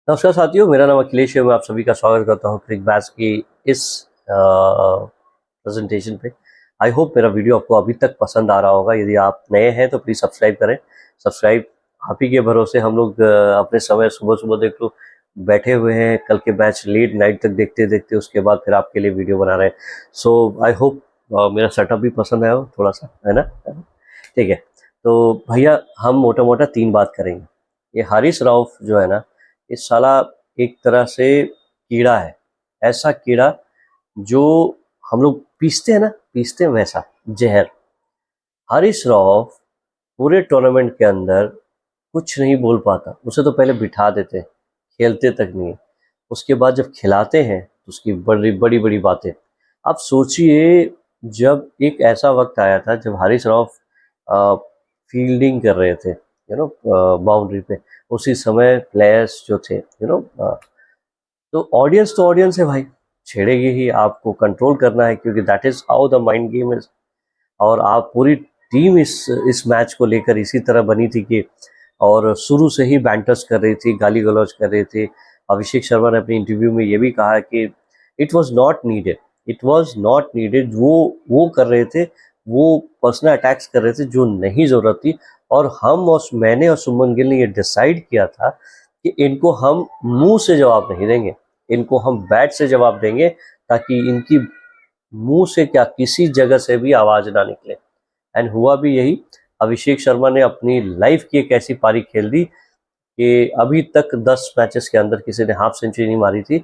नमस्कार साथियों, मेरा नाम अखिलेश है। मैं आप सभी का स्वागत करता हूँ क्रिक बैच की इस प्रेजेंटेशन पे। आई होप मेरा वीडियो आपको अभी तक पसंद आ रहा होगा। यदि आप नए हैं तो प्लीज़ सब्सक्राइब करें। सब्सक्राइब आप ही के भरोसे हम लोग अपने समय सुबह सुबह देख लो बैठे हुए हैं। कल के बैच लेट नाइट तक देखते देखते उसके बाद फिर आपके लिए वीडियो बना रहे हैं। सो आई होप मेरा सेटअप भी पसंद आया हो थोड़ा सा, है ना। ठीक है, तो भैया हम मोटा मोटा 3 बात करेंगे। ये हारिस रऊफ जो है ना, इस साला एक तरह से कीड़ा है। ऐसा कीड़ा जो हम लोग पीसते हैं ना, पीसते हैं वैसा जहर। हारिस रऊफ पूरे टूर्नामेंट के अंदर कुछ नहीं बोल पाता। उसे तो पहले बिठा देते हैं, खेलते तक नहीं है। उसके बाद जब खिलाते हैं तो उसकी बड़ी बड़ी बड़ी बातें। आप सोचिए, जब एक ऐसा वक्त आया था जब हारिस रऊफ फील्डिंग कर रहे थे बाउंड्री पे, उसी समय प्लेयर्स जो थे तो ऑडियंस है भाई, छेड़ेगी ही। आपको कंट्रोल करना है क्योंकि that is how the mind game is. और आप पूरी टीम इस मैच को लेकर इसी तरह बनी थी कि और शुरू से ही बैंटर्स कर रही थी, गाली गलौज कर रहे थे। अभिषेक शर्मा ने अपने इंटरव्यू में ये भी कहा कि it was not needed, it was not needed. वो कर रहे थे, वो पर्सनल अटैक्स कर रहे थे जो नहीं ज़रूरत थी। और मैंने और सुमन गिल ने ये डिसाइड किया था कि इनको हम मुंह से जवाब नहीं देंगे, इनको हम बैट से जवाब देंगे, ताकि इनकी मुंह से क्या किसी जगह से भी आवाज़ ना निकले। एंड हुआ भी यही। अभिषेक शर्मा ने अपनी लाइफ की एक ऐसी पारी खेल दी कि अभी तक 10 मैचेस के अंदर किसी ने हाफ सेंचुरी नहीं मारी थी।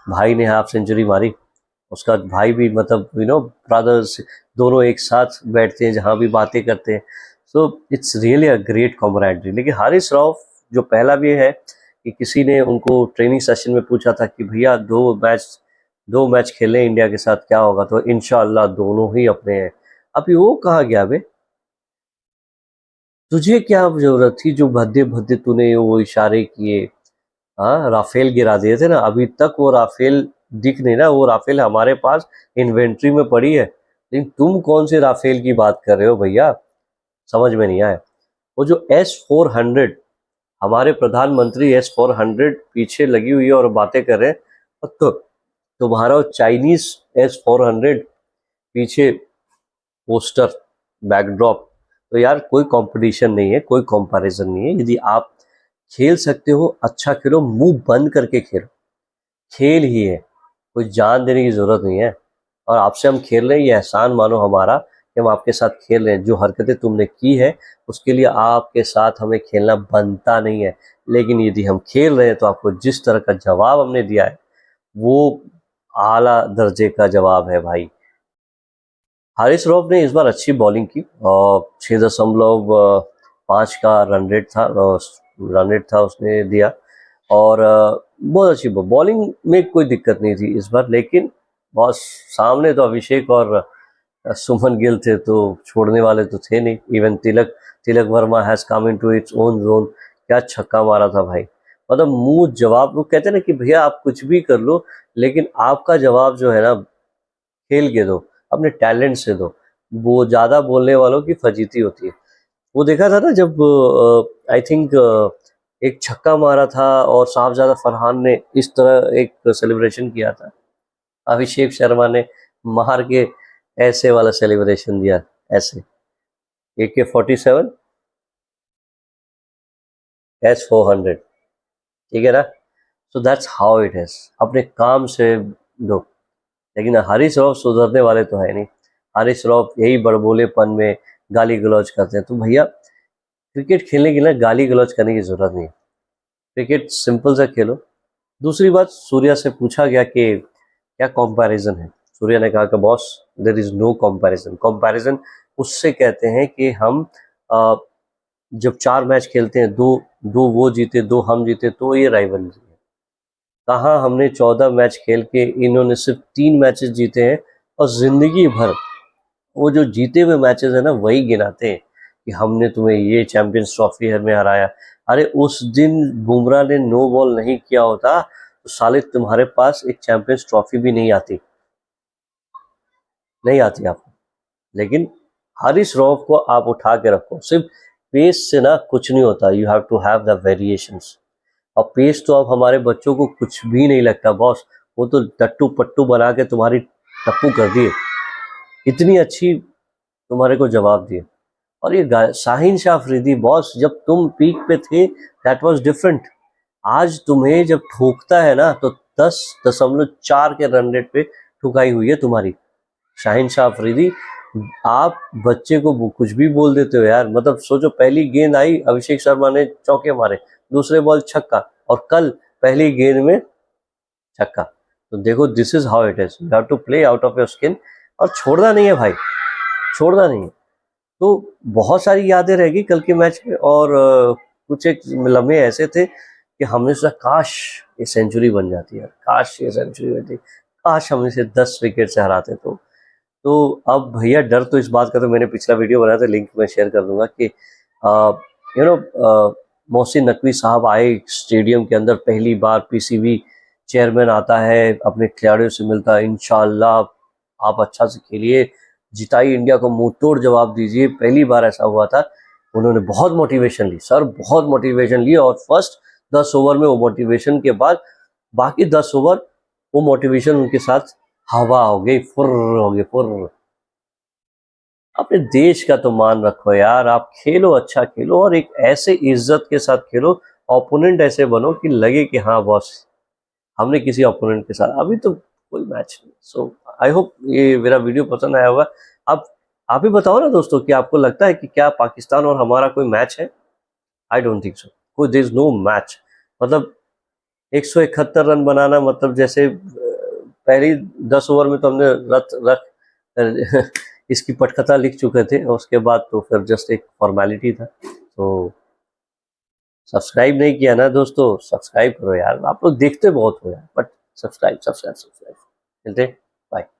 भाई ने हाफ सेंचुरी मारी। उसका भाई भी मतलब ब्रदर्स दोनों एक साथ बैठते हैं, जहाँ भी बातें करते हैं। So it's really a great camaraderie. लेकिन हारिस रऊफ जो पहला भी है कि किसी ने उनको ट्रेनिंग सेशन में पूछा था कि भैया 2 मैच खेले इंडिया के साथ, क्या होगा? तो इंशाल्लाह दोनों ही अपने हैं। अभी वो कहाँ गया बे? तुझे क्या जरूरत थी? जो भद्दे भद्दे तूने वो इशारे किए, हाँ, राफेल गिरा दिए थे ना, अभी तक वो राफेल दिख नहीं रहा। वो राफेल हमारे पास इन्वेंट्री में पड़ी है, लेकिन तुम कौन से राफेल की बात कर रहे हो भैया? समझ में नहीं आया। वो जो S-400, हमारे प्रधानमंत्री S-400 पीछे लगी हुई है और बातें कर रहे हैं, और तो तुम्हारा चाइनीज S-400 पीछे पोस्टर बैकड्रॉप। तो यार कोई कंपटीशन नहीं है, कोई कंपैरिजन नहीं है। यदि आप खेल सकते हो, अच्छा खेलो, मुंह बंद करके खेलो। खेल ही है, कोई जान देने की जरूरत नहीं है। और आपसे हम खेल रहे हैं, ये एहसान मानो हमारा कि हम आपके साथ खेल रहे हैं। जो हरकतें तुमने की है उसके लिए आपके साथ हमें खेलना बनता नहीं है, लेकिन यदि हम खेल रहे हैं तो आपको जिस तरह का जवाब हमने दिया है वो आला दर्जे का जवाब है भाई। हारिस रऊफ ने इस बार अच्छी बॉलिंग की और 6.5 का रन रेट था उसने दिया। और बहुत अच्छी बॉलिंग में कोई दिक्कत नहीं थी इस बार। लेकिन बहुत सामने तो अभिषेक और सुमन गिल थे, तो छोड़ने वाले तो थे नहीं। Even Tilak Varma has come into its own zone. क्या छक्का मारा था भाई! मतलब मुंह जवाब। वो कहते हैं ना कि भैया आप कुछ भी कर लो, लेकिन आपका जवाब जो है ना, खेल के दो, अपने टैलेंट से दो। वो ज़्यादा बोलने वालों की फजीती होती है। वो देखा था ना जब आई थिंक एक छक्का मारा था और साहबजादा फरहान ने इस तरह एक सेलिब्रेशन किया था। अभिषेक शर्मा ने मार के ऐसे वाला सेलिब्रेशन दिया, ऐसे AK-47 S-400, ठीक है ना। So that's how it is. अपने काम से दो। लेकिन हारिस रऊफ सुधरने वाले तो है नहीं। हारिस रऊफ यही बड़बोलेपन में गाली गलौज करते हैं। तो भैया क्रिकेट खेलने के लिए गाली गलौज करने की जरूरत नहीं है। क्रिकेट सिंपल सा खेलो। दूसरी बात, सूर्या से पूछा गया कि क्या कंपैरिजन है। सूर्या ने कहा कि boss, there is no comparison. Comparison उससे कहते हैं कि हम अ, जब 4 मैच खेलते हैं, दो दो वो जीते, 2 हम जीते, तो ये राइवलरी है। कहाँ हमने 14 मैच खेल के इन्होंने सिर्फ 3 मैचेस जीते हैं। और जिंदगी भर वो जो जीते हुए मैचेस है ना, वही गिनाते हैं कि हमने तुम्हें ये चैंपियंस ट्रॉफी में हराया। अरे उस दिन बुमराह ने नो बॉल नहीं किया होता तो साले तुम्हारे पास एक चैंपियंस ट्रॉफी भी नहीं आती, नहीं आती आपको। लेकिन हारिस रऊफ को आप उठा के रखो। सिर्फ पेस से ना कुछ नहीं होता, you have to have the variations. और पेस तो अब हमारे बच्चों को कुछ भी नहीं लगता बॉस, वो तो टट्टू पट्टू बना के तुम्हारी टप्पू कर दिए, इतनी अच्छी तुम्हारे को जवाब दिए। और ये शाहीन शाह अफरीदी बॉस, जब तुम पीक पे थे दैट वाज डिफरेंट। आज तुम्हें जब ठोकता है ना तो 10.4 के रन रेट पे ठुकाई हुई है तुम्हारी। शाहीन शाह अफरीदी, आप बच्चे को कुछ भी बोल देते हो यार। मतलब सोचो, पहली गेंद आई, अभिषेक शर्मा ने चौके मारे, दूसरे बॉल छक्का, और कल पहली गेंद में छक्का। तो देखो, this is how it is, you have to play out of your skin, और छोड़ना नहीं है भाई, छोड़ना नहीं है। तो बहुत सारी यादें रहेगी कल के मैच में, और कुछ एक लम्हे ऐसे थे कि हमने सोचा काश ये सेंचुरी बन जाती है, काश ये सेंचुरी बनती, काश हम इसे 10 विकेट से हराते। तो अब भैया डर तो इस बात का, तो मैंने पिछला वीडियो बनाया था, लिंक मैं शेयर कर दूंगा, कि यू नो मोहसिन नकवी साहब आए स्टेडियम के अंदर, पहली बार पीसीबी चेयरमैन आता है, अपने खिलाड़ियों से मिलता है, इंशाल्लाह आप अच्छा से खेलिए, जिताई इंडिया को, मुंह तोड़ जवाब दीजिए। पहली बार ऐसा हुआ था। उन्होंने बहुत मोटिवेशन ली सर, बहुत मोटिवेशन ली, और फर्स्ट 10 ओवर में वो मोटिवेशन के बाद बाकी 10 ओवर वो मोटिवेशन उनके साथ हवा हो गई, फुर हो गई, फुर। अपने देश का तो मान रखो यार, आप खेलो, अच्छा खेलो, और एक ऐसे इज्जत के साथ खेलो, ओपोनेंट ऐसे बनो कि लगे कि हाँ बॉस, हमने किसी ओपोनेंट के साथ, अभी तो कोई मैच नहीं। सो आई होप ये मेरा वीडियो पसंद आया होगा। अब आप ही बताओ ना दोस्तों, कि आपको लगता है कि क्या पाकिस्तान और हमारा कोई मैच है? आई डोंट थिंक सो, कोई, देयर इज नो मैच। मतलब 171 रन बनाना, मतलब जैसे पहली 10 ओवर में तो हमने रख रख इसकी पटकथा लिख चुके थे, और उसके बाद तो फिर जस्ट एक फॉर्मेलिटी था। तो सब्सक्राइब नहीं किया ना दोस्तों, सब्सक्राइब करो यार, आप लोग देखते बहुत हो यार, बट सब्सक्राइब सब्सक्राइब सब्सक्राइब। मिलते, बाय।